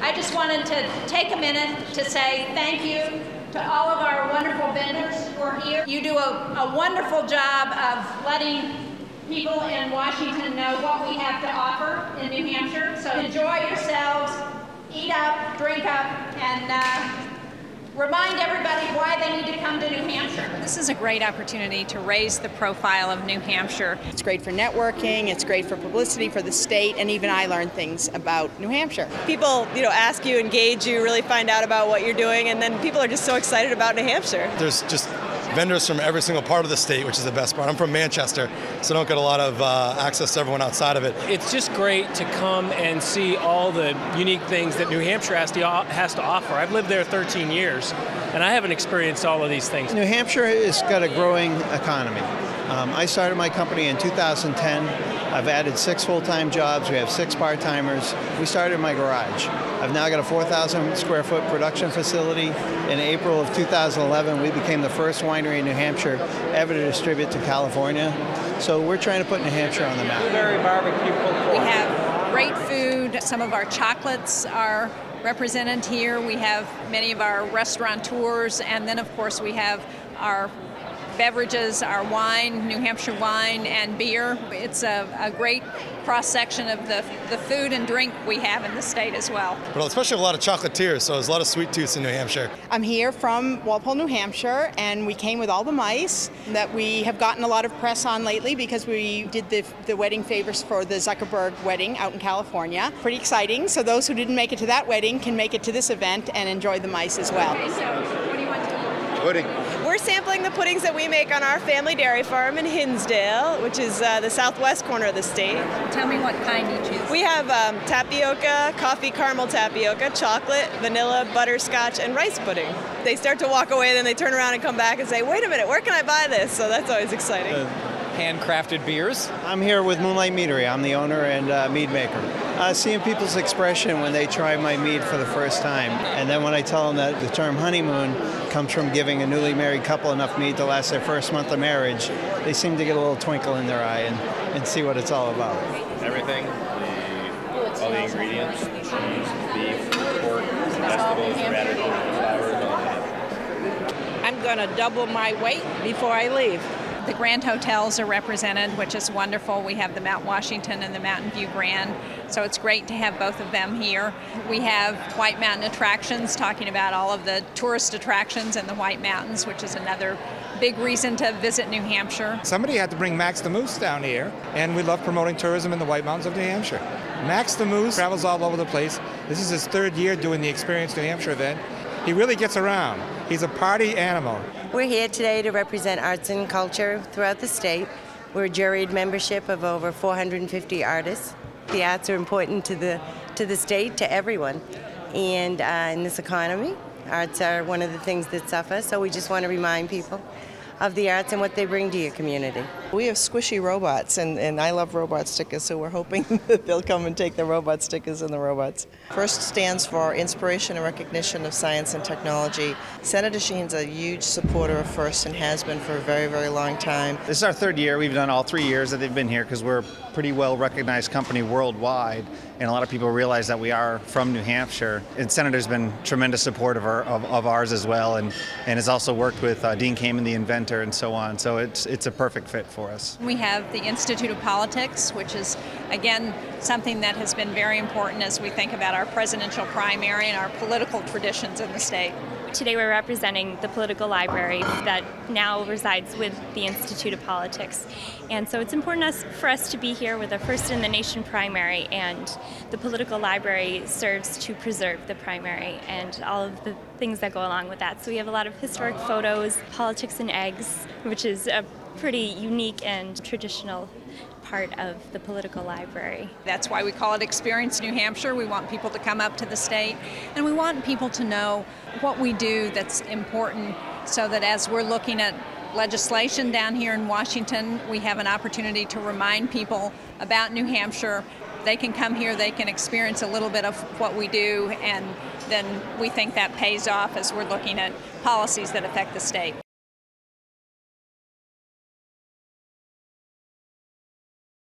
I just wanted to take a minute to say thank you to all of our wonderful vendors who are here. You do a wonderful job of letting people in Washington know what we have to offer in New Hampshire. So enjoy yourselves, eat up, drink up, and remind everybody why they need to come to New Hampshire. This is a great opportunity to raise the profile of New Hampshire. It's great for networking, it's great for publicity for the state, and even I learned things about New Hampshire. People, ask you, engage you, really find out about what you're doing, and then people are just so excited about New Hampshire. There's just vendors from every single part of the state, which is the best part. I'm from Manchester, so I don't get a lot of access to everyone outside of it. It's just great to come and see all the unique things that New Hampshire has to offer. I've lived there 13 years, and I haven't experienced all of these things. New Hampshire has got a growing economy. I started my company in 2010. I've added 6 full-time jobs. We have 6 part-timers. We started in my garage. I've now got a 4,000 square foot production facility. In April of 2011, we became the first winery in New Hampshire ever to distribute to California. So we're trying to put New Hampshire on the map. We have great food. Some of our chocolates are represented here. We have many of our restaurateurs, and then of course we have our beverages, our wine, New Hampshire wine and beer. It's a great cross-section of the food and drink we have in the state as well. But especially a lot of chocolatiers, so there's a lot of sweet tooths in New Hampshire. I'm here from Walpole, New Hampshire, and we came with all the mice that we have gotten a lot of press on lately because we did the wedding favors for the Zuckerberg wedding out in California. Pretty exciting, so those who didn't make it to that wedding can make it to this event and enjoy the mice as well. Okay, so what do you want to eat? Pudding. We're sampling the puddings that we make on our family dairy farm in Hinsdale, which is the southwest corner of the state. Tell me what kind you choose. We have tapioca, coffee caramel tapioca, chocolate, vanilla, butterscotch, and rice pudding. They start to walk away, then they turn around and come back and say, wait a minute, where can I buy this? So that's always exciting. Handcrafted beers. I'm here with Moonlight Meadery. I'm the owner and mead maker. Seeing people's expression when they try my mead for the first time, and then when I tell them that the term honeymoon comes from giving a newly married couple enough mead to last their first month of marriage, they seem to get a little twinkle in their eye and see what it's all about. Everything, all the ingredients, cheese, beef, pork, vegetables, radical, flowers, all that. I'm going to double my weight before I leave. The Grand Hotels are represented, which is wonderful. We have the Mount Washington and the Mountain View Grand, so it's great to have both of them here. We have White Mountain Attractions, talking about all of the tourist attractions in the White Mountains, which is another big reason to visit New Hampshire. Somebody had to bring Max the Moose down here, and we love promoting tourism in the White Mountains of New Hampshire. Max the Moose travels all over the place. This is his 3rd year doing the Experience New Hampshire event. He really gets around. He's a party animal. We're here today to represent arts and culture throughout the state. We're a juried membership of over 450 artists. The arts are important to the state, to everyone. And in this economy, arts are one of the things that suffer, so we just want to remind people of the arts and what they bring to your community. We have squishy robots, and I love robot stickers, so we're hoping that they'll come and take the robot stickers and the robots. FIRST stands for Inspiration and Recognition of Science and Technology. Senator Shaheen's a huge supporter of FIRST and has been for a very, very long time. This is our 3rd year. We've done all 3 years that they've been here because we're a pretty well-recognized company worldwide, and a lot of people realize that we are from New Hampshire. And Senator's been tremendous support of ours as well, and has also worked with Dean Kamen, the inventor, and so on. So it's a perfect fit for us. We have the Institute of Politics, which is, again, something that has been very important as we think about our presidential primary and our political traditions in the state. Today we're representing the political library that now resides with the Institute of Politics. And so it's important for us to be here with a first in the nation primary, and the political library serves to preserve the primary and all of the things that go along with that. So we have a lot of historic photos, politics and eggs, which is a pretty unique and traditional part of the political library. That's why we call it Experience New Hampshire. We want people to come up to the state, and we want people to know what we do that's important, so that as we're looking at legislation down here in Washington, we have an opportunity to remind people about New Hampshire. They can come here, they can experience a little bit of what we do, and then we think that pays off as we're looking at policies that affect the state.